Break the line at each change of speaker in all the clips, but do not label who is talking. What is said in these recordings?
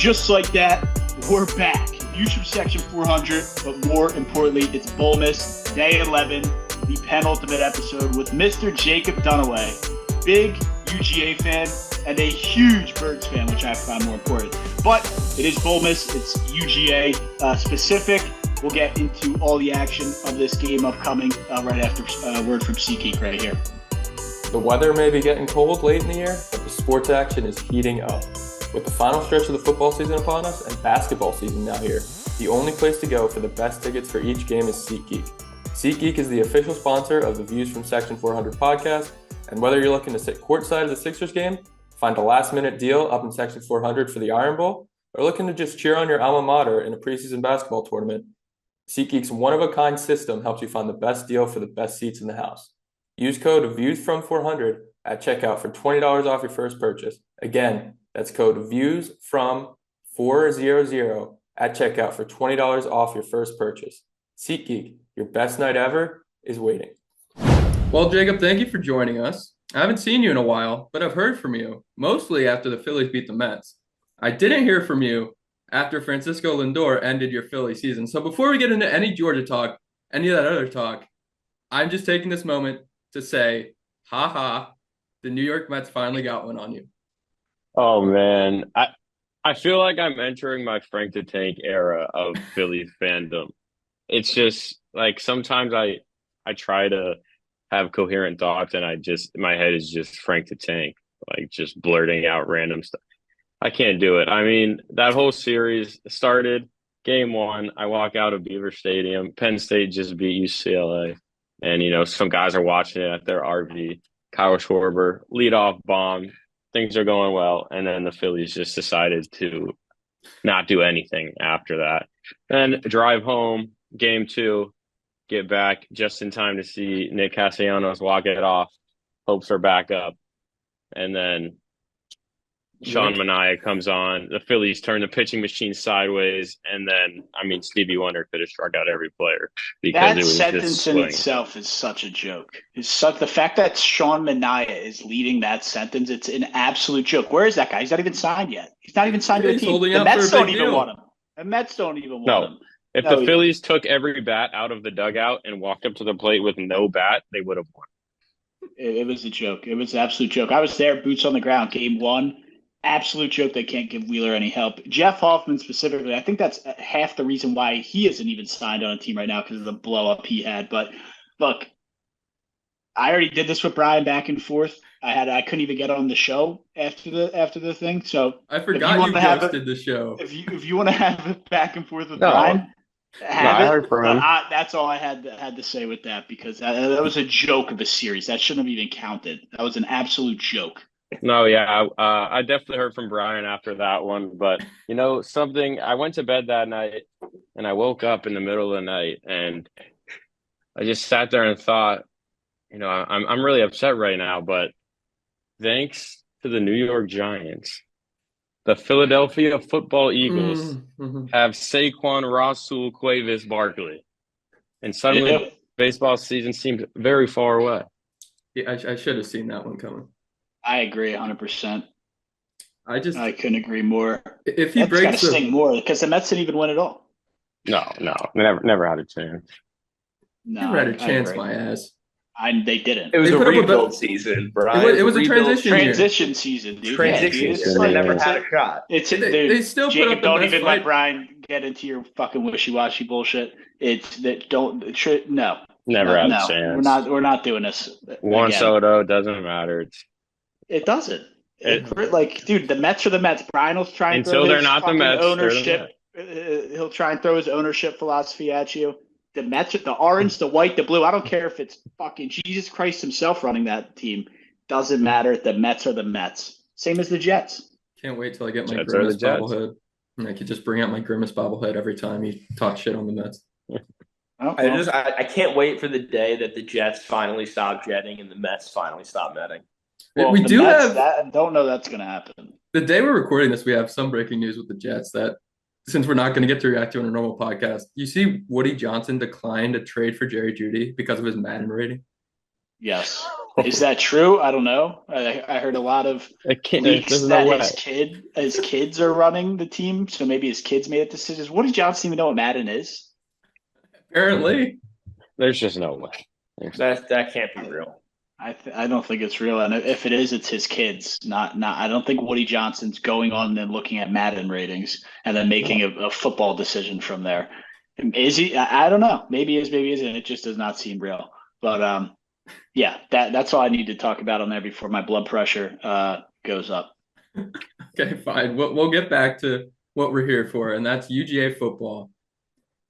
just like that, we're back. Views from Section 400, but more importantly, it's Bowlmas, Day 11, the penultimate episode with Mr. Jacob Dunaway, big UGA fan and a huge Birds fan, which I find more important. But it is Bowlmas, it's UGA specific. We'll get into all the action of this game upcoming right after word from SeatGeek right here.
The weather may be getting cold late in the year, but the sports action is heating up. With the final stretch of the football season upon us and basketball season now here, the only place to go for the best tickets for each game is SeatGeek. SeatGeek is the official sponsor of the Views from Section 400 podcast, and whether you're looking to sit courtside of the Sixers game, find a last-minute deal up in Section 400 for the Iron Bowl, or looking to just cheer on your alma mater in a preseason basketball tournament, SeatGeek's one-of-a-kind system helps you find the best deal for the best seats in the house. Use code VIEWSFROM400 at checkout for $20 off your first purchase. Again, that's code VIEWSFROM400 at checkout for $20 off your first purchase. SeatGeek, your best night ever is waiting.
Well, Jacob, thank you for joining us. I haven't seen you in a while, but I've heard from you, mostly after the Phillies beat the Mets. I didn't hear from you after Francisco Lindor ended your Philly season. So before we get into any Georgia talk, any of that other talk, I'm just taking this moment to say, the New York Mets finally got one on you.
Oh, man. I feel like I'm entering my Frank the Tank era of Philly fandom. It's just like sometimes I try to have coherent thoughts and my head is just Frank the Tank, like just blurting out random stuff. I can't do it. I mean, that whole series started game one. I walk out of Beaver Stadium. Penn State just beat UCLA. And, some guys are watching it at their RV. Kyle Schwarber, leadoff bomb. Things are going well. And then the Phillies just decided to not do anything after that. Then drive home, game two, get back just in time to see Nick Castellanos walk it off. Hopes are back up. And then Sean Manaea comes on. The Phillies turn the pitching machine sideways. And then, Stevie Wonder could have struck out every player because
that
it was
sentence
just
in itself is such a joke. The fact that Sean Manaea is leading that sentence, it's an absolute joke. Where is that guy? He's not even signed yet. He's not even signed to a team. The Mets don't even want him. The Mets don't even want him.
If the Phillies took every bat out of the dugout and walked up to the plate with no bat, they would have won.
It was a joke. It was an absolute joke. I was there, boots on the ground, game one. Absolute joke. They can't give Wheeler any help. Jeff Hoffman specifically, I think that's half the reason why he isn't even signed on a team right now because of the blow up he had. But look, I already did this with Brian back and forth. I couldn't even get on the show after the thing. So
I forgot you hosted the show.
If you want to have it back and forth with Brian,
I heard from him.
That's all I had to say with that because that was a joke of a series. That shouldn't have even counted. That was an absolute joke.
No, yeah, I definitely heard from Brian after that one. But, something, I went to bed that night and I woke up in the middle of the night and I just sat there and thought, I'm really upset right now. But thanks to the New York Giants, the Philadelphia football Eagles have Saquon Rasul Cuevas Barkley. And suddenly baseball season seems very far away.
Yeah, I should have seen that one coming.
I agree 100%. I couldn't agree more.
If he breaks,
got to sting more because the Mets didn't even win at all.
No, never had a chance.
No, never had a chance, my ass.
They didn't.
It was a rebuild season, Brian.
It was a transition
season, dude.
Transition season. They never had a shot.
They still
Jacob,
put up
don't
the
even
best
let
fight.
Brian get into your fucking wishy-washy bullshit. No.
Never had a chance.
We're not doing this.
Juan
again.
Soto doesn't matter.
It doesn't. Dude, the Mets are the Mets. Brian will try and
until
throw
they're
his
not the Mets.
ownership. He'll try and throw his ownership philosophy at you. The Mets, the orange, the white, the blue. I don't care if it's fucking Jesus Christ himself running that team. Doesn't matter. The Mets are the Mets. Same as the Jets.
Can't wait till I get my
Jets
Grimace bobblehead. And I could just bring out my Grimace bobblehead every time you talk shit on the Mets.
Oh, well.
I can't wait for the day that the Jets finally stop jetting and the Mets finally stop netting.
Well,
we do
Mets,
have
that. Don't know that's going to happen.
the day we're recording this. We have some breaking news with the Jets that, since we're not going to get to react to in a normal podcast, you see Woody Johnson declined a trade for Jerry Jeudy because of his Madden rating.
Yes. Is that true? I don't know. I heard a lot of
It can't,
leaks
there's no
that
way.
his kids are running the team, so maybe his kids made decisions. What does Johnson even know what Madden is?
Apparently.
There's just no way.
That can't be real.
I don't think it's real, and if it is, it's his kids. Not. I don't think Woody Johnson's going on and looking at Madden ratings and then making a football decision from there. Is he? I don't know. Maybe he is. Maybe he isn't. It just does not seem real. But yeah, that's all I need to talk about on there before my blood pressure goes up.
Okay, fine. We'll get back to what we're here for, and that's UGA football.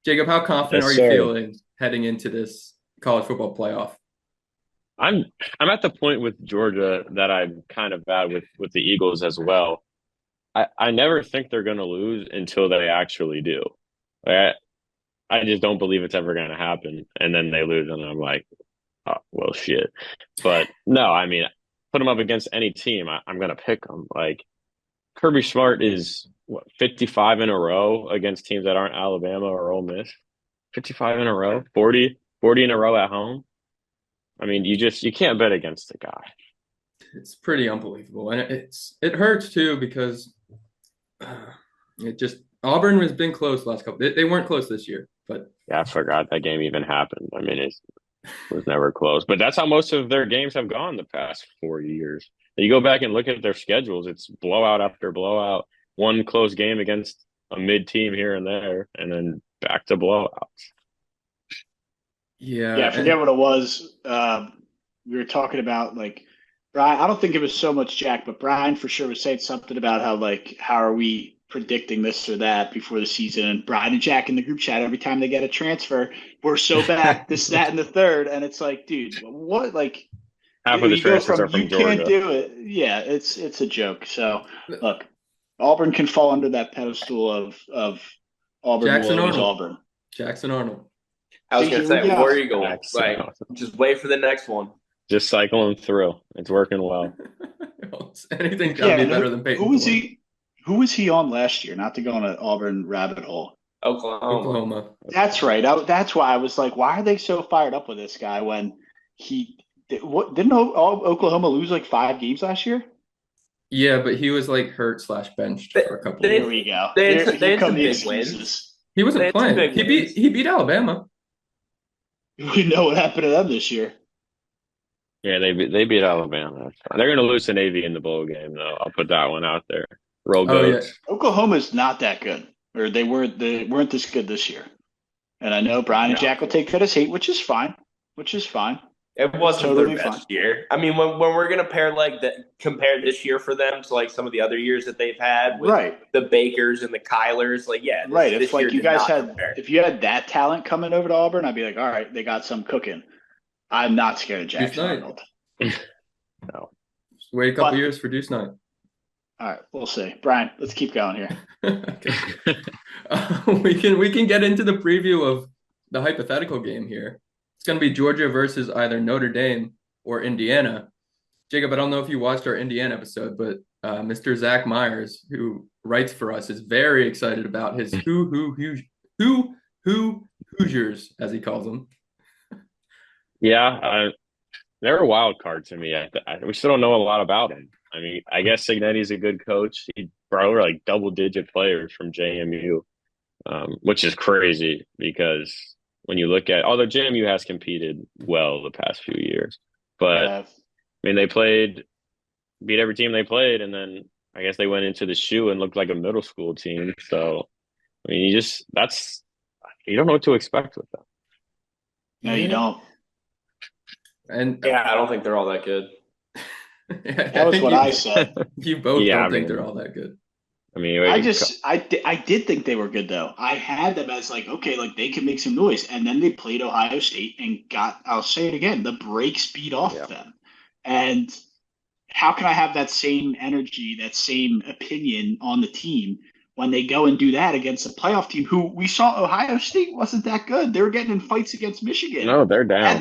Jacob, how confident
Yes,
are you
sir.
feeling heading into this college football playoff?
I'm at the point with Georgia that I'm kind of at with the Eagles as well. I never think they're going to lose until they actually do. Like, I just don't believe it's ever going to happen, and then they lose, and I'm like, oh, well, shit. But no, I mean, put them up against any team, I'm going to pick them. Like Kirby Smart is what 55 in a row against teams that aren't Alabama or Ole Miss. 55 in a row, 40 in a row at home. I mean, you can't bet against the guy.
It's pretty unbelievable, and it hurts too because it just Auburn has been close last couple. They weren't close this year, but
Yeah, I forgot that game even happened. I mean, it was never close. But that's how most of their games have gone the past 4 years. You go back and look at their schedules, it's blowout after blowout, one close game against a mid team here and there, and then back to blowouts.
yeah,
Yeah, I forget what it was. We were talking about like Brian. I don't think it was so much Jack, but Brian for sure was saying something about how are we predicting this or that before the season. And Brian and Jack in the group chat every time they get a transfer, we're so bad, this, that, and the third. And it's like, dude, what? Like
Half of the
you go
transfers are
from
from
you can't
Georgia.
do it. Yeah, it's a joke. So look, Auburn can fall under that pedestal of Auburn
Jackson
will always
Arnold.
Auburn.
Jackson Arnold.
I was
See,
gonna
here we
say
go.
War Eagle.
Facts.
Like, just wait for the next one.
Just cycling through. It's working well.
Anything's got to be
and
better than Peyton.
who was
Thorne.
he? Who was he on last year? Not to go on an Auburn rabbit hole.
Oklahoma.
That's right. That's why I was like, why are they so fired up with this guy when didn't Oklahoma lose like 5 games last year?
Yeah, but he was like hurt / benched for a couple.
They-
Here we go.
they had
Here
some
come the
big wins.
excuses.
He wasn't
They had some
playing.
big wins.
He beat Alabama.
We know what happened to them this year.
Yeah, they beat Alabama. They're going to lose to Navy in the bowl game, though. I'll put that one out there. Roll
Oh,
Goats.
Oklahoma's not that good, or they weren't this good this year. And I know Brian and Jack will take that as hate, which is fine.
It wasn't
Totally
their best
fine.
year. I mean, when we're gonna compare this year for them to like some of the other years that they've had with
Right.
the Bakers and the Kylers, like
Right.
this
If like
year
you
did
guys
not
had,
compare.
if you had that talent coming over to Auburn, I'd be like, all right, they got some cooking. I'm not scared of Jackson
Knight.
Arnold.
No.
Just wait a couple
But-
years for Deuce Knight.
All right, we'll see. Brian, let's keep going here.
Okay. We can get into the preview of the hypothetical game here. It's going to be Georgia versus either Notre Dame or Indiana. Jacob, I don't know if you watched our Indiana episode, but Mr. Zach Myers, who writes for us, is very excited about his Hoosiers, as he calls them.
Yeah, they're a wild card to me. We still don't know a lot about them. I mean, I guess Signetti's a good coach. He brought over like double-digit players from JMU, which is crazy because when you look at, although JMU has competed well the past few years, but I mean, they beat every team they played, and then I guess they went into the shoe and looked like a middle school team. So, I mean, you don't know what to expect with them.
No, you don't.
And
Yeah, I don't think they're all that good.
That was what I said.
You both
Yeah,
don't
I
think
mean-
they're all that good.
I mean,
I did think they were good though. I had them as like, okay, like they can make some noise, and then they played Ohio State and I'll say it again, the brakes beat off them. And how can I have that same energy, that same opinion on the team when they go and do that against a playoff team who we saw Ohio State wasn't that good? They were getting in fights against Michigan
no, they're down.
at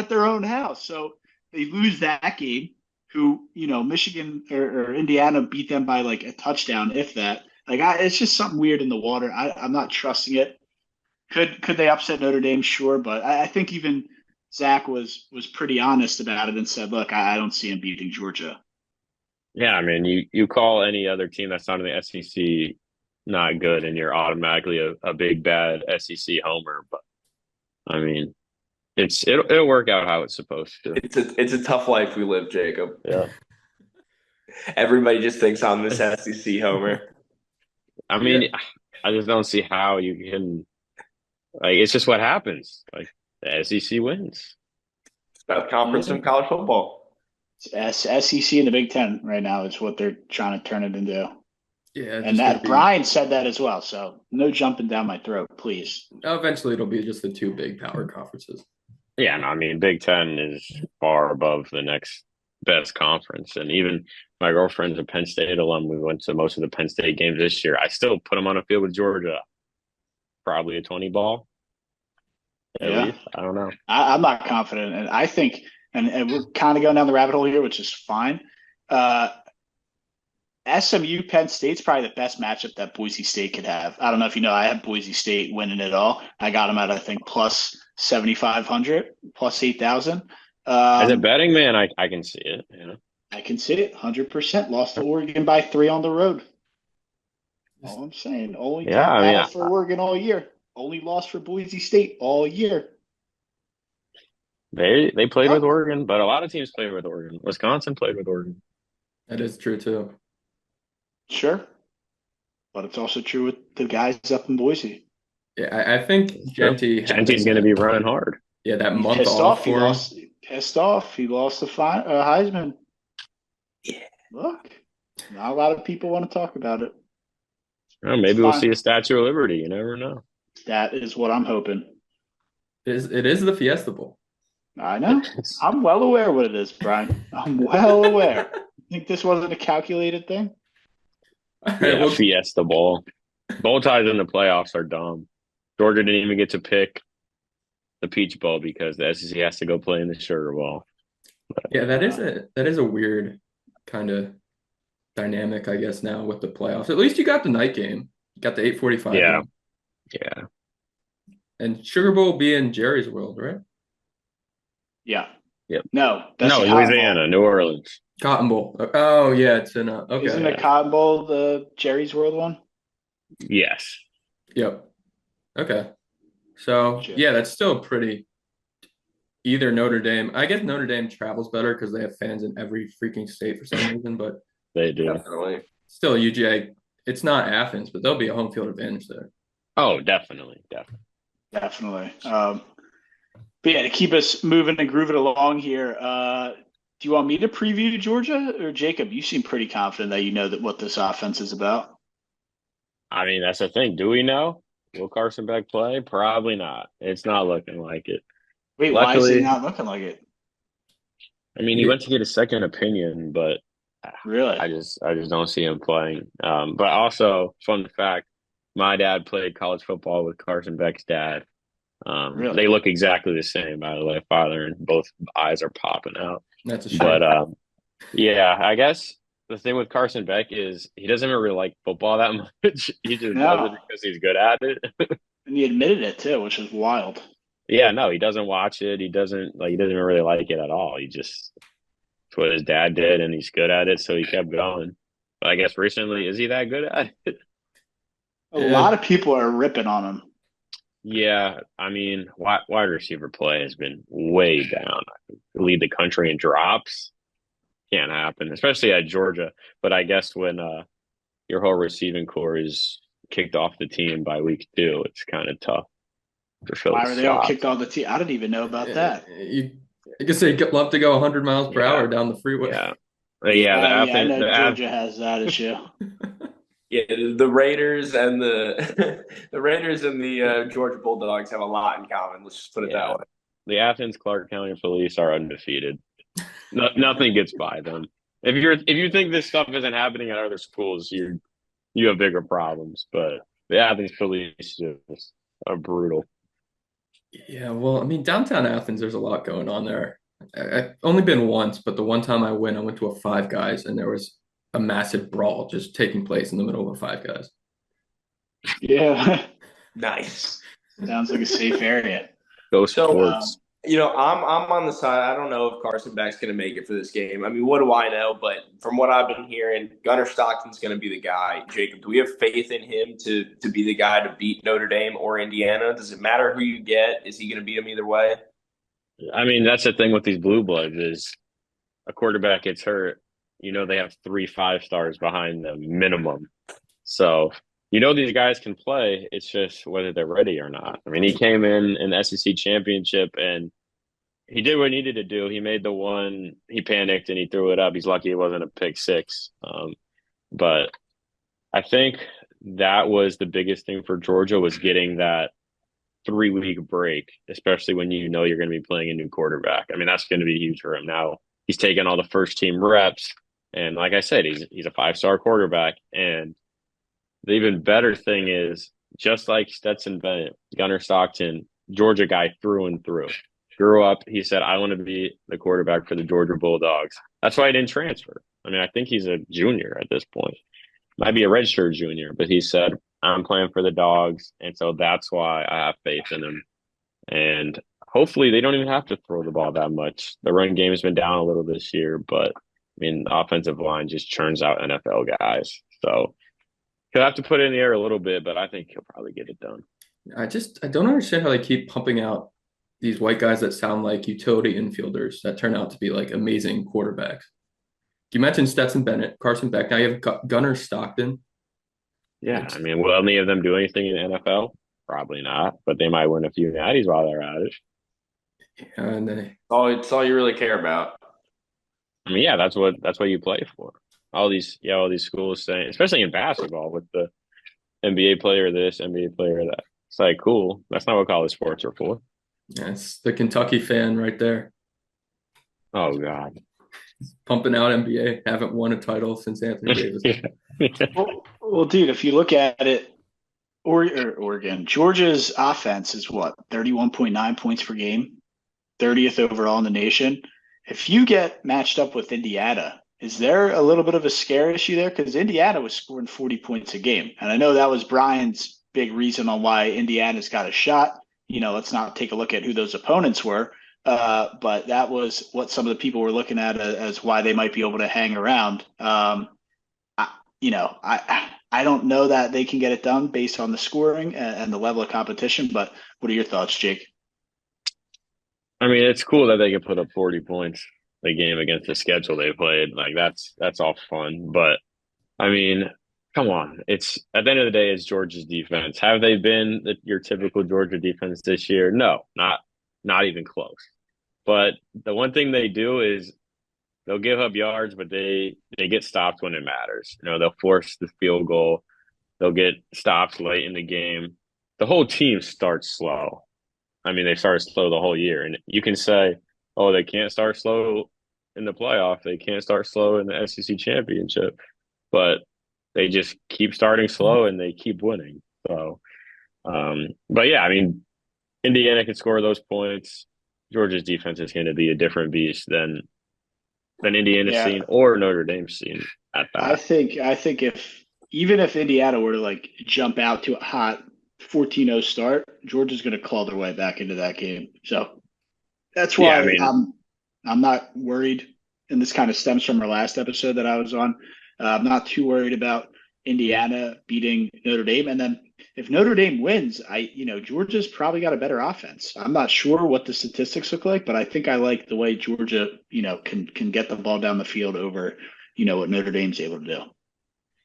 their own house. So they lose that game. Who, Michigan or Indiana beat them by like a touchdown, if that. Like, it's just something weird in the water. I'm not trusting it. Could they upset Notre Dame? Sure, but I think even Zach was pretty honest about it and said, "Look, I don't see him beating Georgia."
Yeah, I mean, you call any other team that's not in the SEC not good, and you're automatically a big bad SEC homer. But I mean, it'll work out how it's supposed to.
It's a tough life we live, Jacob.
Yeah.
Everybody just thinks I'm this SEC homer.
I mean, I just don't see how you can. Like, it's just what happens. Like, the SEC wins.
It's about conference in college football.
It's SEC and the Big Ten right now is what they're trying to turn it into.
Yeah,
And that Brian said that as well. So no jumping down my throat, please.
eventually it'll be just the two big power conferences.
Yeah, no, I mean, Big Ten is far above the next best conference. And even my girlfriend's a Penn State alum. We went to most of the Penn State games this year. I still put them on a field with Georgia. Probably a 20 ball. At least. I don't know.
I'm not confident. And I think, and we're kind of going down the rabbit hole here, which is fine. SMU Penn State's probably the best matchup that Boise State could have. I don't know if you know, I have Boise State winning it all. I got them at, I think, plus 7,500, plus 8,000.
As a betting man, I can see it. You know,
I can see it 100%. Lost to Oregon by 3 on the road. All I'm saying. Only battle for Oregon all year. Only loss for Boise State all year.
They played with Oregon, but a lot of teams played with Oregon. Wisconsin played with Oregon.
That is true too.
Sure. But it's also true with the guys up in Boise.
Yeah, I think
Genty's going to be running hard.
Yeah, that month
pissed
off for him.
Pissed off. He lost the Heisman. Yeah. Look, not a lot of people want to talk about it.
Well, maybe we'll see a Statue of Liberty. You never know.
That is what I'm hoping.
It is the Fiesta Bowl.
I know. I'm well aware what it is, Brian. I'm well aware. You think this wasn't a calculated thing?
Yeah, Fiesta Bowl. Bowl ties in the playoffs are dumb. Georgia didn't even get to pick the Peach Bowl because the SEC has to go play in the Sugar Bowl. But,
yeah, that is a weird kind of dynamic, I guess, now with the playoffs. At least you got the night game. You got the 8:45 game.
Yeah.
And Sugar Bowl will be in Jerry's World, right?
Yeah.
Yep.
No,
Louisiana, New Orleans.
Cotton Bowl. Oh, yeah, it's in okay.
Isn't the Cotton Bowl the Jerry's World one?
Yes.
Yep. Okay. So, yeah, that's still pretty either Notre Dame. I guess Notre Dame travels better because they have fans in every freaking state for some reason, but
they do.
Definitely.
Still, UGA, it's not Athens, but there'll be a home field advantage there.
Oh, definitely.
But yeah, to keep us moving and grooving along here, do you want me to preview Georgia or Jacob? You seem pretty confident that you know that what this offense is about.
I mean, that's the thing. Do we know? Will Carson Beck play? Probably not. It's not looking like it.
Wait,
Luckily,
why is he not looking like it?
I mean, he went to get a second opinion, but
really,
I just don't see him playing. But also, fun fact, my dad played college football with Carson Beck's dad.
Really?
They look exactly the same, by the way, father, and both eyes are popping out.
That's a shame.
But yeah, I guess the thing with Carson Beck is he doesn't really like football that much. He just does it because he's good at it.
And he admitted it too, which is wild.
Yeah, no, he doesn't watch it. He doesn't really like it at all. It's what his dad did, and he's good at it, so he kept going. But I guess recently, is he that good at it?
A lot of people are ripping on him.
Yeah, I mean, wide receiver play has been way down. Lead the country in drops. Can't happen, especially at Georgia. But I guess when your whole receiving core is kicked off the team by week 2, it's kind of tough for Phillies.
Why were they all kicked off the team? I didn't even know about that.
I guess they love to go 100 miles per hour down the freeway.
Yeah.
I know Georgia has that issue.
Yeah, the Raiders and the Georgia Bulldogs have a lot in common. Let's just put it that way.
The Athens Clark County Police are undefeated. Nothing gets by them. If you think this stuff isn't happening at other schools, you have bigger problems. But the Athens Police just are brutal.
Yeah, well, I mean, downtown Athens, there's a lot going on there. I've only been once, but the one time I went to a Five Guys, and there was a massive brawl just taking place in the middle of a Five Guys.
Yeah.
Nice.
Sounds like a safe area.
Go sports.
I'm on the side. I don't know if Carson Beck's going to make it for this game. I mean, what do I know? But from what I've been hearing, Gunnar Stockton's going to be the guy. Jacob, do we have faith in him to be the guy to beat Notre Dame or Indiana? Does it matter who you get? Is he going to beat them either way?
I mean, that's the thing with these blue bloods is a quarterback gets hurt, they have 3 5 stars behind them minimum. So these guys can play. It's just whether they're ready or not. I mean, he came in the SEC championship and he did what he needed to do. He made the one. He panicked and he threw it up. He's lucky it wasn't a pick six. But I think that was the biggest thing for Georgia was getting that 3 week break, especially when you're going to be playing a new quarterback. I mean, that's going to be huge for him. Now he's taking all the first team reps, and like I said, he's a 5 star quarterback. And the even better thing is, just like Stetson Bennett, Gunnar Stockton, Georgia guy through and through. Grew up, he said, I want to be the quarterback for the Georgia Bulldogs. That's why he didn't transfer. I mean, I think he's a junior at this point. Might be a redshirt junior, but he said, I'm playing for the Dogs. And so that's why I have faith in him. And hopefully they don't even have to throw the ball that much. The run game has been down a little this year, but I mean, the offensive line just churns out NFL guys. So he'll have to put it in the air a little bit, but I think he'll probably get it done.
I don't understand how they keep pumping out these white guys that sound like utility infielders that turn out to be like amazing quarterbacks. You mentioned Stetson Bennett, Carson Beck. Now you have Gunnar Stockton.
Yeah, I mean, will any of them do anything in the NFL? Probably not, but they might win a few natties while they're at it.
And
It's all you really care about.
I mean, yeah, that's what you play for. All these schools saying, especially in basketball, with the NBA player this, NBA player that. It's like, cool. That's not what college sports are for.
it's the Kentucky fan right there,
Oh God.
pumping out NBA. Haven't won a title since Anthony Davis.
Yeah.
Well, dude, if you look at it, Oregon, Georgia's offense is what, 31.9 points per game, 30th overall in the nation. If you get matched up with Indiana, is there a little bit of a scare issue there? Because Indiana was scoring 40 points a game. And I know that was Brian's big reason on why Indiana's got a shot. Let's not take a look at who those opponents were. But that was what some of the people were looking at as why they might be able to hang around. I don't know that they can get it done based on the scoring and the level of competition. But what are your thoughts, Jake?
I mean, it's cool that they can put up 40 points a game against the schedule they played. Like that's all fun. But I mean, come on. It's at the end of the day, it's Georgia's defense. Have they been your typical Georgia defense this year? No, not even close. But the one thing they do is they'll give up yards, but they get stopped when it matters. They'll force the field goal. They'll get stops late in the game. The whole team starts slow. I mean, they started slow the whole year. And you can say, oh, they can't start slow in the playoff. They can't start slow in the SEC championship. But they just keep starting slow and they keep winning. So, but yeah, I mean, Indiana can score those points. Georgia's defense is going to be a different beast than Indiana's seen or Notre Dame's seen at that.
I think if Indiana were to like jump out to a hot 14-0 start, Georgia's going to claw their way back into that game. So that's why I'm not worried. And this kind of stems from our last episode that I was on. I'm not too worried about Indiana beating Notre Dame. And then if Notre Dame wins, Georgia's probably got a better offense. I'm not sure what the statistics look like, but I think I like the way Georgia, can get the ball down the field over, what Notre Dame's able to do.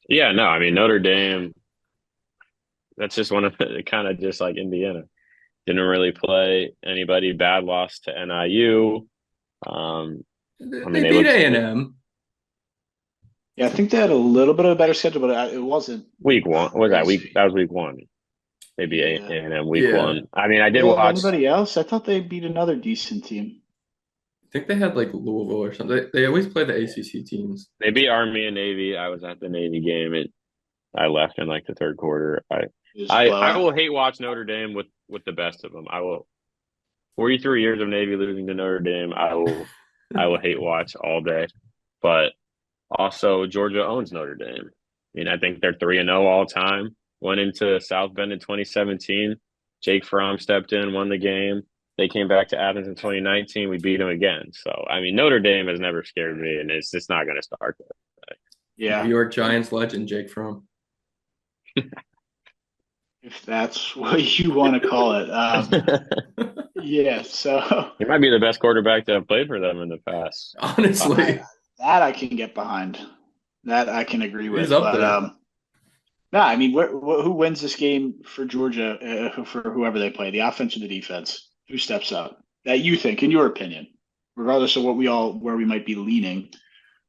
Yeah, no, I mean, Notre Dame, that's just one of the kind of just like Indiana. Didn't really play anybody. Bad loss to NIU.
They beat A&M.
Yeah, I think they had a little bit of a better schedule, but it wasn't
week one. What was that week? That was week one. Maybe A&M week one. I mean, I did watch.
Anybody else? I thought they beat another decent team.
I think they had like Louisville or something. They always play the ACC teams.
They beat Army and Navy. I was at the Navy game. I left in like the third quarter. I will hate watch Notre Dame with the best of them. I will. 43 years of Navy losing to Notre Dame. I will hate watch all day. But also, Georgia owns Notre Dame. I mean, I think they're 3-0 all time. Went into South Bend in 2017. Jake Fromm stepped in, won the game. They came back to Athens in 2019. We beat them again. So, I mean, Notre Dame has never scared me, and it's just not going to start there.
New
Yeah,
York Giants legend Jake Fromm.
if that's what you want to call it. Yeah, so
He might be the best quarterback to have played for them in the past.
Honestly,
that I can get behind. That I can agree
he's
with.
up
But
there.
no, I mean, who wins this game for Georgia, for whoever they play, the offense or the defense? Who steps up? That you think, in your opinion, regardless of where we might be leaning.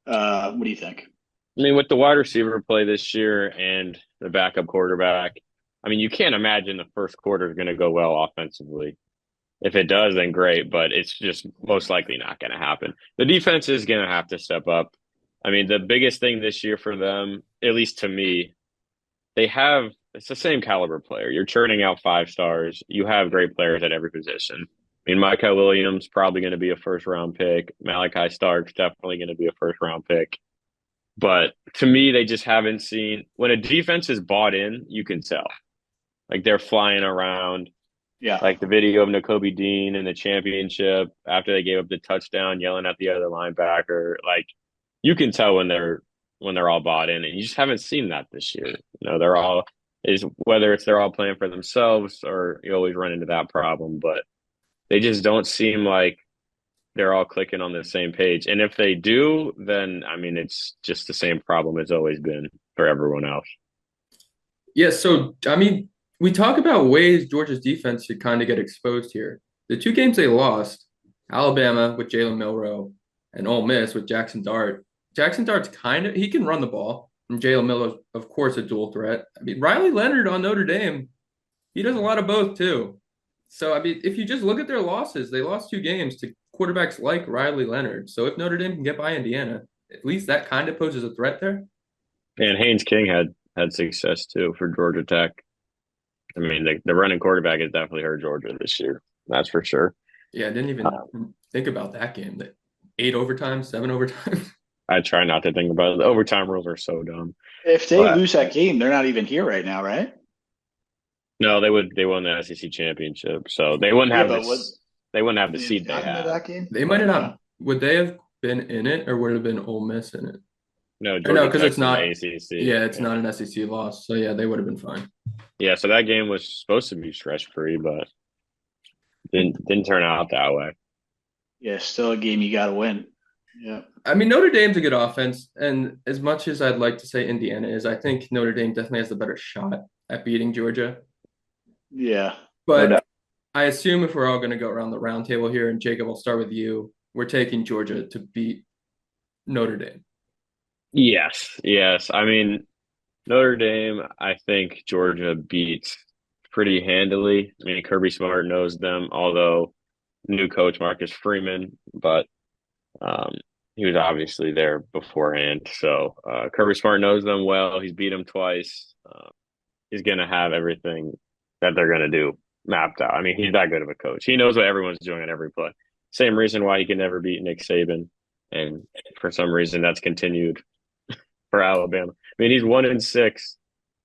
What do you think?
I mean, with the wide receiver play this year and the backup quarterback, I mean, you can't imagine the first quarter is going to go well offensively. If it does, then great, but it's just most likely not going to happen. The defense is going to have to step up. I mean, the biggest thing this year for them, at least to me, it's the same caliber player. You're churning out 5 stars. You have great players at every position. I mean, Micah Williams probably going to be a first round pick. Malachi Stark's definitely going to be a first round pick. But to me, they just haven't seen when a defense is bought in, you can tell. Like they're flying around.
Yeah,
Like the video of Nakobe Dean in the championship after they gave up the touchdown, yelling at the other linebacker. Like you can tell when they're all bought in, and you just haven't seen that this year. You know, they're all is whether it's they're all playing for themselves or you always run into that problem, but they just don't seem like they're all clicking on the same page. And if they do, then I mean it's just the same problem it's always been for everyone else.
Yeah, so I mean, we talk about ways Georgia's defense should kind of get exposed here. The 2 games they lost, Alabama with Jalen Milroe and Ole Miss with Jackson Dart. Jackson Dart's he can run the ball. And Jalen Milroe's, of course, a dual threat. I mean, Riley Leonard on Notre Dame, he does a lot of both too. So, I mean, if you just look at their losses, they lost 2 games to quarterbacks like Riley Leonard. So if Notre Dame can get by Indiana, at least that kind of poses a threat there.
And Haynes King had success too for Georgia Tech. I mean, the running quarterback has definitely hurt Georgia this year. That's for sure.
Yeah, I didn't even think about that game. That 8 overtimes, 7 overtimes.
I try not to think about it. The overtime rules are so dumb.
if they
But
lose that game, they're not even here right now, right?
no, they won the SEC championship, so they wouldn't
Yeah,
have
but
this. They wouldn't have the
they
seed they
gotten to
have.
that game?
They might have not. Would they have been in it, or would it have been Ole Miss in it?
No,
Or no,
Georgia
because
Tech's
it's
in
not.
the ACC.
Yeah, it's not an SEC loss. So yeah, they would have been fine.
Yeah, so that game was supposed to be stress free, but didn't turn out that way.
Yeah, still a game you got to win. Yeah.
I mean, Notre Dame's a good offense, and as much as I'd like to say Indiana is, I think Notre Dame definitely has the better shot at beating Georgia.
Yeah.
But
doubt.
I assume if we're all going to go around the round table here, and Jacob, I'll start with you. We're taking Georgia to beat Notre Dame.
Yes. I mean, Notre Dame, I think Georgia beats pretty handily. I mean, Kirby Smart knows them, although new coach Marcus Freeman, but um, he was obviously there beforehand. So Kirby Smart knows them well. He's beat them twice. He's going to have everything that they're going to do mapped out. I mean, he's that good of a coach. He knows what everyone's doing at every play. Same reason why he can never beat Nick Saban. And for some reason, that's continued for Alabama. I mean, he's 1-6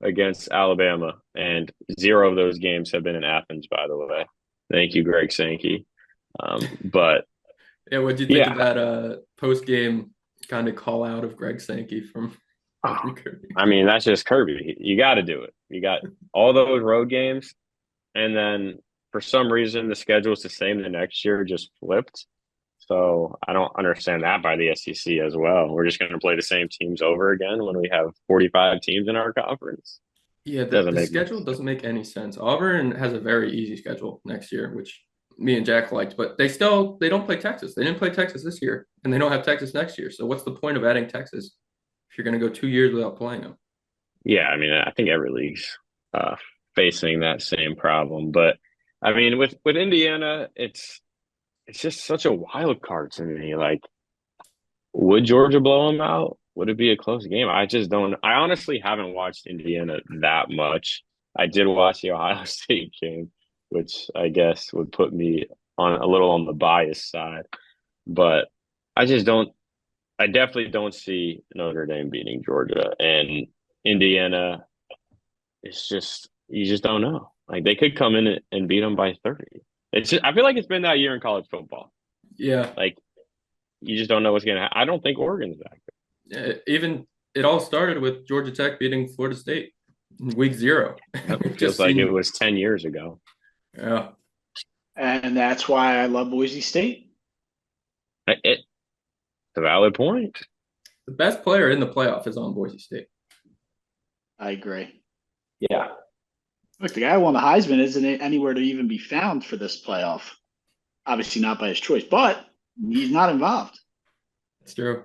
against Alabama, and 0 of those games have been in Athens, by the way. Thank you, Greg Sankey. But
Yeah, what do you think of that post game kind of call out of Greg Sankey from Kirby?
I mean, that's just Kirby. You got to do it. You got all those road games, and then for some reason, the schedule is the same the next year, just flipped. So I don't understand that by the SEC as well. We're just going to play the same teams over again when we have 45 teams in our conference.
Yeah,
Doesn't
the
make
schedule doesn't make any sense. Auburn has a very easy schedule next year, which me and Jack liked, but they don't play Texas. They didn't play Texas this year, and they don't have Texas next year. So what's the point of adding Texas if you're going to go 2 years without playing them?
Yeah, I mean, I think every league's facing that same problem. But I mean, with Indiana, it's just such a wild card to me. Like, would Georgia blow them out? Would it be a close game? I just don't. I honestly haven't watched Indiana that much. I did watch the Ohio State game, which I guess would put me on a little on the biased side. But I just don't. I definitely don't see Notre Dame beating Georgia, and Indiana. It's just you just don't know. Like they could come in and beat them by 30. It's just, I feel like it's been that year in college football.
Yeah.
Like you just don't know what's gonna happen. I don't think Oregon's that
Even it all started with Georgia Tech beating Florida State in week 0.
good.
We've
It feels
just
like it
seen,
was 10 years ago.
yeah,
And that's why I love Boise State.
It's a valid point.
the best player in the playoff is on Boise State.
I agree.
Yeah.
Look, the guy who won the Heisman isn't anywhere to even be found for this playoff. Obviously not by his choice, but he's not involved.
It's true.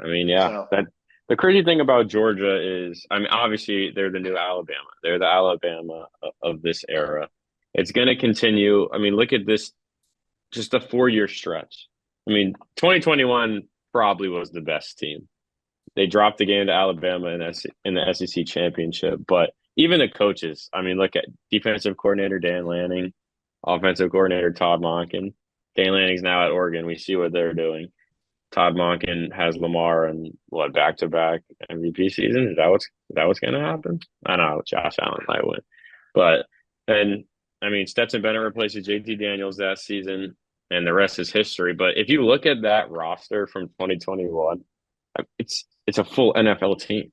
I mean, yeah,
So,
that the crazy thing about Georgia is, I mean, obviously they're the new Alabama. They're the Alabama of this era. It's going to continue. I mean, look at this, just a 4-year stretch. I mean, 2021 probably was the best team. They dropped the game to Alabama in the SEC championship, but even the coaches, I mean, look at defensive coordinator Dan Lanning, offensive coordinator Todd Monken. Dan Lanning's now at Oregon. We see what they're doing. Todd Monken has Lamar and what back-to-back MVP season. Is that what's going to happen? I don't know. Josh Allen might win, but and I mean Stetson Bennett replaces JT Daniels that season, and the rest is history. But if you look at that roster from 2021, it's a full NFL team.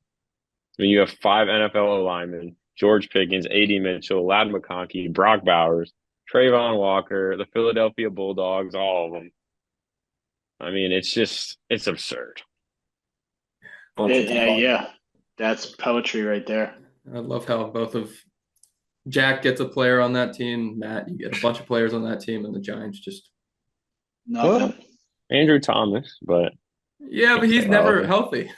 I mean, you have 5 NFL linemen: George Pickens, A.D. Mitchell, Ladd McConkey, Brock Bowers, Trayvon Walker, the Philadelphia Bulldogs, all of them. I mean, it's absurd.
yeah. That's poetry right there.
I love how both of Jack gets a player on that team. Matt, you get a bunch of players on that team, and the Giants just
Nothing.
Andrew Thomas, but
yeah, but he's never healthy.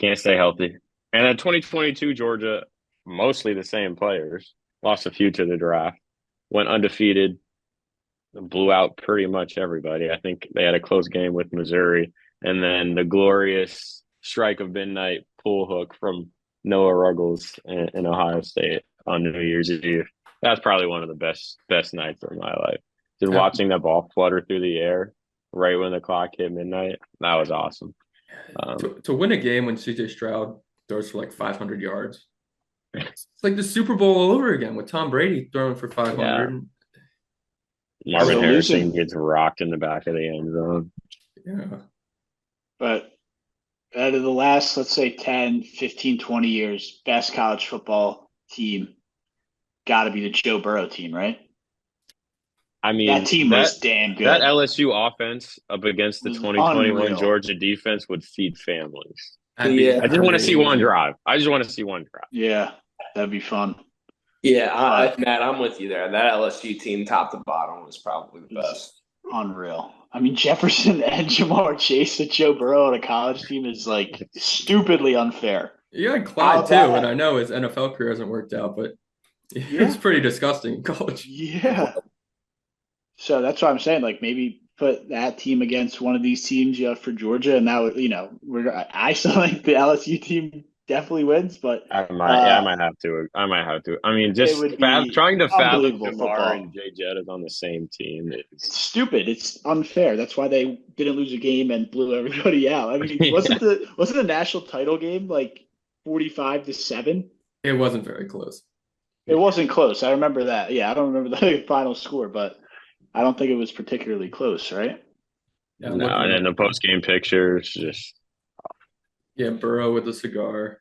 can't stay healthy. And in 2022, Georgia, mostly the same players, lost a few to the draft, went undefeated, blew out pretty much everybody. I think they had a close game with Missouri, and then the glorious strike of midnight pull hook from Noah Ruggles in Ohio State on New Year's Eve. That's probably one of the best nights of my life. Just watching that ball flutter through the air right when the clock hit midnight. That was awesome.
To win a game when CJ Stroud throws for like 500 yards. It's like the Super Bowl all over again with Tom Brady throwing for 500.
Yeah. Marvin
So
Harrison
losing.
gets rocked in the back of the end zone.
Yeah.
But out of the last, let's say 10, 15, 20 years, best college football team got to be the Joe Burrow team, right?
I mean,
That team was damn good.
That LSU offense up against the
Was
2021
unreal.
Georgia defense would feed families.
Yeah.
I just want to see one drive. I just want to see one drive.
Yeah, that'd be fun.
Yeah, Matt, I'm with you there. That LSU team, top to bottom, was probably the best.
Unreal. I mean, Jefferson and Jamar Chase with Joe Burrow on a college team is like stupidly unfair.
You had Clyde too, and I know his NFL career hasn't worked out, but it's pretty disgusting in college.
Yeah. So that's what I'm saying. Like maybe put that team against one of these teams for Georgia, and now I still think the LSU team definitely wins, but
I might have to. I mean, just trying to fathom
unbelievable
Jamar
football.
and Jay Jettas on the same team.
It's stupid. It's unfair. That's why they didn't lose a game and blew everybody out. I mean, wasn't the national title game like 45-7?
It wasn't very close.
It wasn't close. I remember that. Yeah, I don't remember the final score, but I don't think it was particularly close, right?
Yeah,
No, and then the post game pictures just.
Yeah, Burrow with the cigar.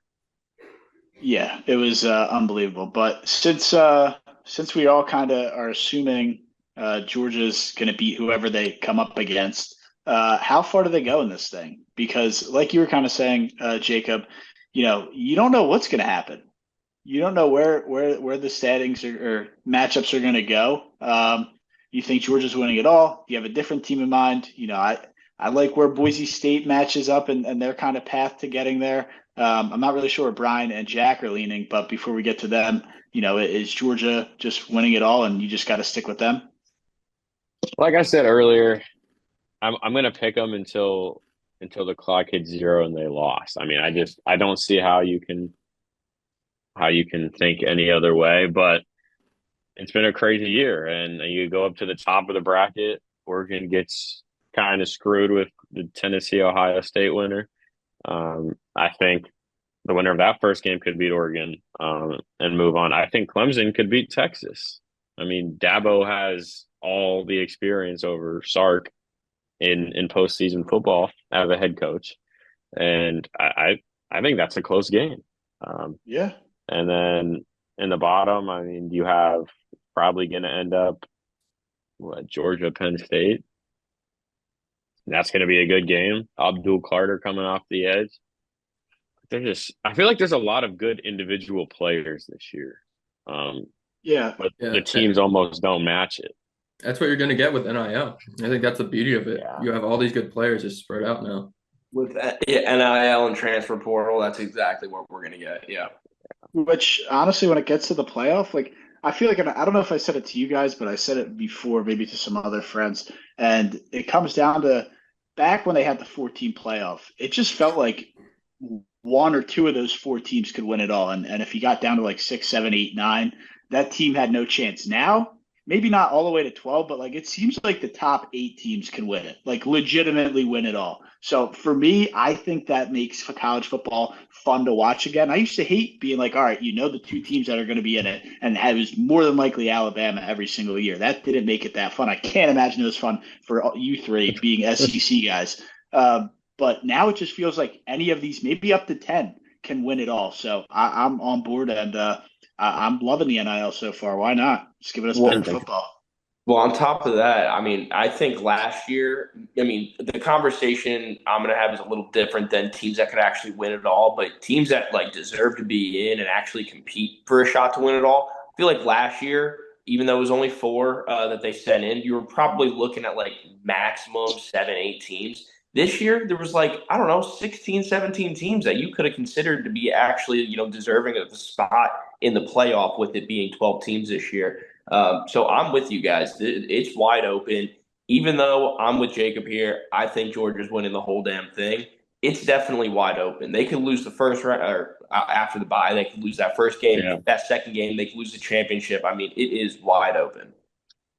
Yeah, it was unbelievable. But since we all kind of are assuming Georgia's going to beat whoever they come up against, how far do they go in this thing? Because, like you were kind of saying, Jacob, you don't know what's going to happen. You don't know where the standings or matchups are going to go. You think Georgia's winning it all? You have a different team in mind. I like where Boise State matches up and their kind of path to getting there. I'm not really sure where Brian and Jack are leaning, but before we get to them, is Georgia just winning it all and you just got to stick with them?
Like I said earlier, I'm going to pick them until the clock hits 0 and they lost. I mean, I don't see how you can think any other way, but it's been a crazy year, and you go up to the top of the bracket. Oregon gets kind of screwed with the Tennessee-Ohio State winner. I think the winner of that first game could beat Oregon and move on. I think Clemson could beat Texas. I mean, Dabo has all the experience over Sark in postseason football as a head coach, and I think that's a close game.
Yeah.
And then in the bottom, I mean, you have probably going to end up Georgia, Penn State. That's going to be a good game. Abdul Carter coming off the edge. I feel like there's a lot of good individual players this year. Um,
Yeah.
but
Yeah,
the teams almost don't match it.
that's what you're going to get with NIL. I think that's the beauty of it.
Yeah.
You have all these good players just spread out now.
With NIL and transfer portal, that's exactly what we're going to get. Yeah.
Which honestly, when it gets to the playoff, like I feel like, and I don't know if I said it to you guys, but I said it before, maybe to some other friends, and it comes down to back when they had the 14 playoff. It just felt like one or two of those four teams could win it all, and if you got down to like 6, 7, 8, 9, that team had no chance. Now, maybe not all the way to 12, but like it seems like the top 8 teams can win it, like legitimately win it all. So for me, I think that makes college football fun to watch again. I used to hate being like, all right, the two teams that are going to be in it, and it was more than likely Alabama every single year. That didn't make it that fun. I can't imagine it was fun for you three being SEC guys. But now it just feels like any of these, maybe up to 10, can win it all. So I'm on board, and I'm loving the NIL so far. Why not? Just give us better football.
Well, on top of that, I mean, I think last year, the conversation I'm going to have is a little different than teams that could actually win it all, but teams that like deserve to be in and actually compete for a shot to win it all. I feel like last year, even though it was only 4 that they sent in, you were probably looking at like maximum 7, 8 teams. This year, there was like, I don't know, 16, 17 teams that you could have considered to be actually, deserving of a spot in the playoff with it being 12 teams this year. So I'm with you guys. It's wide open. Even though I'm with Jacob here, I think Georgia's winning the whole damn thing. It's definitely wide open. They could lose the first round or after the bye. They could lose that first game.
Yeah.
That second game, they could lose the championship. I mean, it is wide open.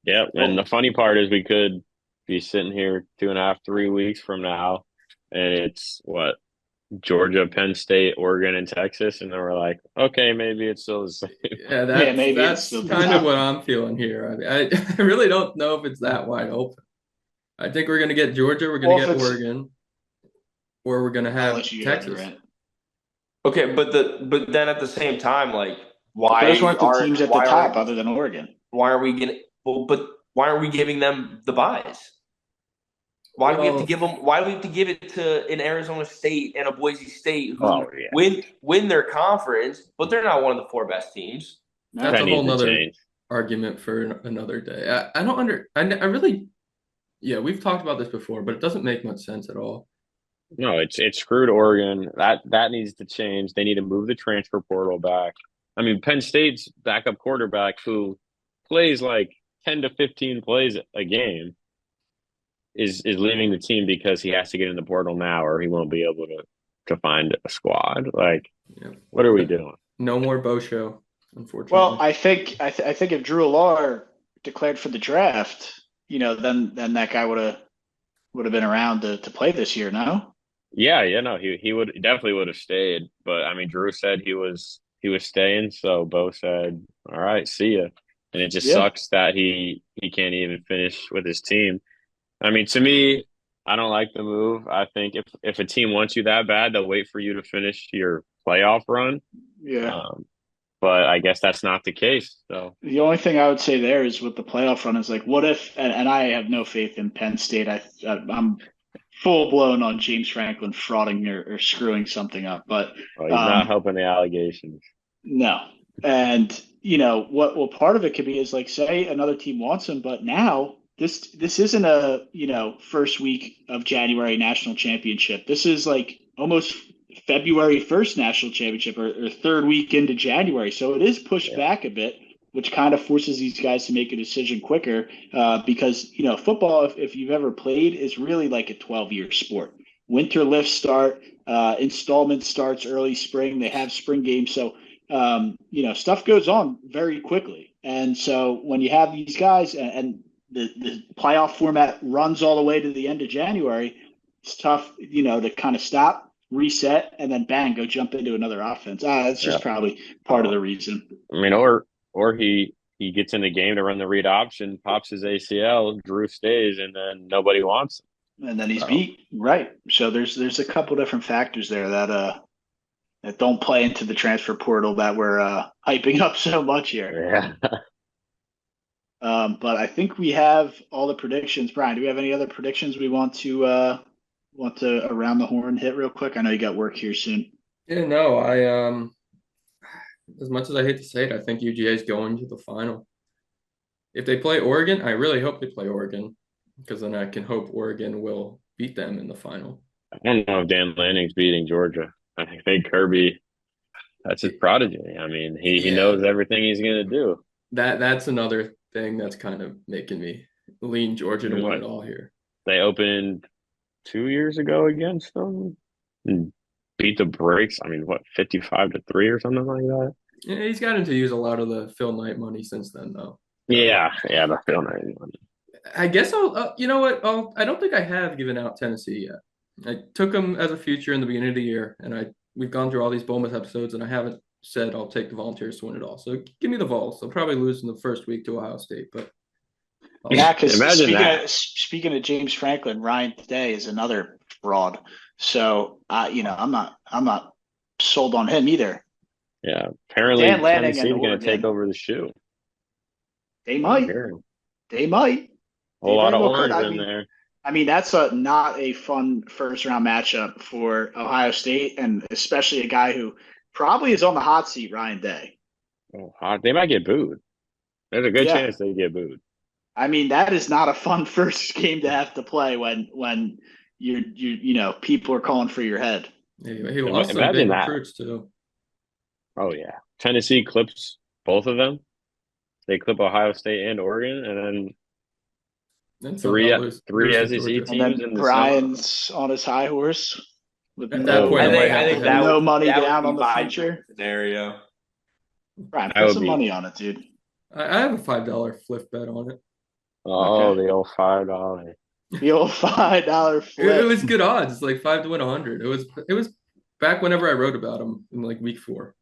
Yeah, and the funny part is we could be sitting here 2.5, 3 weeks from now, and it's Georgia, Penn State, Oregon, and Texas, and then we're like, okay, maybe it's still the same.
Yeah, that's kind of what I'm feeling here. I mean, I really don't know if it's that wide open. I think we're going to get Georgia, we're going to get Oregon, or we're going to have Texas.
Okay, but then at the same time, like, why
those weren't the teams at the top other than Oregon?
Why are we getting? Well, but why are we giving them the buys? Why do we have to give them? Why do we have to give it to an Arizona State and a Boise State who win their conference, but they're not one of the 4 best teams?
That's a whole nother argument for another day. I don't I really, we've talked about this before, but it doesn't make much sense at all.
No, it's screwed Oregon. That needs to change. They need to move the transfer portal back. I mean, Penn State's backup quarterback who plays like 10 to 15 plays a game is leaving the team because he has to get in the portal now or he won't be able to find a squad. Like, what are we doing?
No more Bo show, unfortunately.
Well, I think if Drew Allar declared for the draft, then that guy would have been around to play this year. No.
Yeah, no, he definitely would have stayed. But I mean, Drew said he was staying, so Bo said, "All right, see ya." And it just sucks that he can't even finish with his team. I mean, to me, I don't like the move. I think if a team wants you that bad, they'll wait for you to finish your playoff run.
Yeah.
But I guess that's not the case. So
the only thing I would say there is with the playoff run is like, what if? And I have no faith in Penn State. I'm full blown on James Franklin frauding or screwing something up. But
he's not helping the allegations.
No. And what part of it could be is like, say another team wants him, but now this isn't a first week of January national championship. This is like almost February 1st national championship or third week into January. So it is pushed back a bit, which kind of forces these guys to make a decision quicker because football, if you've ever played, is really like a 12-year sport. Winter lifts start, installment starts early spring. They have spring games, so stuff goes on very quickly. And so when you have these guys and the playoff format runs all the way to the end of January, it's tough, to kind of stop, reset, and then bang, go jump into another offense. That's just probably part of the reason.
I mean, or he he gets in the game to run the read option, pops his ACL, Drew stays, and then nobody wants him.
And then he's beat. Right. So there's a couple different factors there that don't play into the transfer portal that we're hyping up so much here.
Yeah.
But I think we have all the predictions. Brian, do we have any other predictions we want to around the horn hit real quick? I know you got work here soon.
Yeah, no, I as much as I hate to say it, I think UGA is going to the final. If they play Oregon, I really hope they play Oregon, because then I can hope Oregon will beat them in the final.
I don't know if Dan Lanning's beating Georgia. I think Kirby, that's his prodigy. I mean, he knows everything he's going to do.
That's another thing that's kind of making me lean Georgia to win it all here.
They opened 2 years ago against them and beat the brakes. I mean, 55-3 or something like that?
Yeah, he's gotten to use a lot of the Phil Knight money since then, though.
Yeah, the Phil Knight money.
I guess you know what? I don't think I have given out Tennessee yet. I took them as a future in the beginning of the year, and we've gone through all these Bowlmas episodes, and I haven't said I'll take the Volunteers to win it all. So give me the Vols. They'll probably lose in the first week to Ohio State, but
yeah, because speaking of James Franklin, Ryan today is another fraud. So I'm not sold on him either.
Yeah, apparently
Dan Lanning
Tennessee's going to take over the shoe.
They might. They might.
A lot of orange in there.
I mean, that's not a fun first-round matchup for Ohio State, and especially a guy who probably is on the hot seat, Ryan Day.
Oh, they might get booed. There's a good chance they get booed.
I mean, that is not a fun first game to have to play when people are calling for your head.
He lost some big recruits too.
Oh yeah, Tennessee clips both of them. They clip Ohio State and Oregon, and then three SEC teams.
And then Brian's on his high horse.
At that point,
I think that
no
would,
money
that
down
would
on the future
scenario.
Brian, put some money on it, dude.
I have a $5 flip bet on it.
Oh, okay. The old $5.
The old $5 flip.
It was good odds, like 5 to win 100. It was back whenever I wrote about him in like week 4.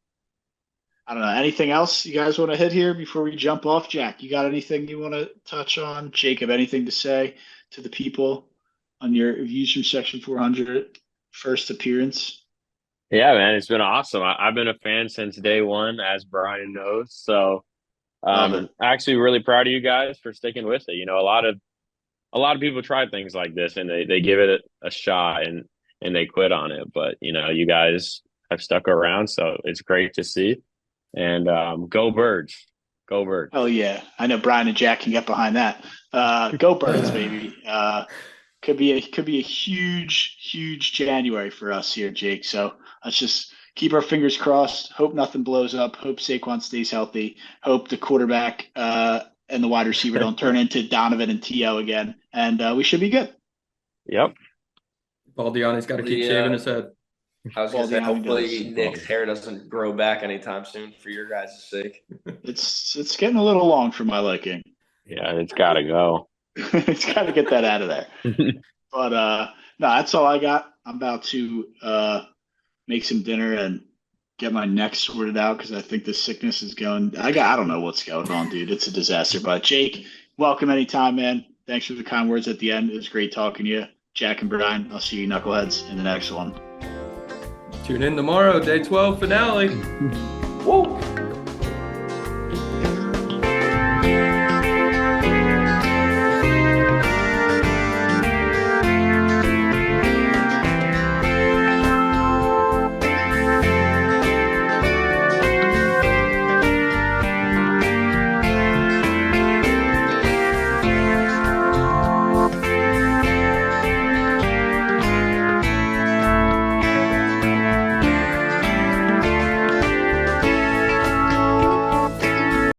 I don't know. Anything else you guys want to hit here before we jump off? Jack, you got anything you want to touch on? Jacob, anything to say to the people on your views from Section 400 first appearance?
Yeah, man, it's been awesome. I've been a fan since day one, as Brian knows. So I'm actually really proud of you guys for sticking with it. You know, a lot of people try things like this and they give it a shot and they quit on it. But, you know, you guys have stuck around, so it's great to see. And go Birds. Go Birds.
Oh, yeah. I know Brian and Jack can get behind that. Go Birds, baby. Could be a huge, huge January for us here, Jake. So let's just keep our fingers crossed. Hope nothing blows up. Hope Saquon stays healthy. Hope the quarterback and the wide receiver don't turn into Donovan and T.O. again. And we should be good.
Yep.
Baldiani's got to keep shaving his head.
I was going to say, hopefully Nick's hair doesn't grow back anytime soon for your guys' sake.
It's getting a little long for my liking.
Yeah, it's got to go.
It's got to get that out of there. But no, that's all I got. I'm about to make some dinner and get my neck sorted out because I think the sickness is going. I don't know what's going on, dude. It's a disaster. But Jake, welcome anytime, man. Thanks for the kind words at the end. It was great talking to you. Jack and Brian, I'll see you knuckleheads in the next one.
Tune in tomorrow, day 12 finale.
Whoa.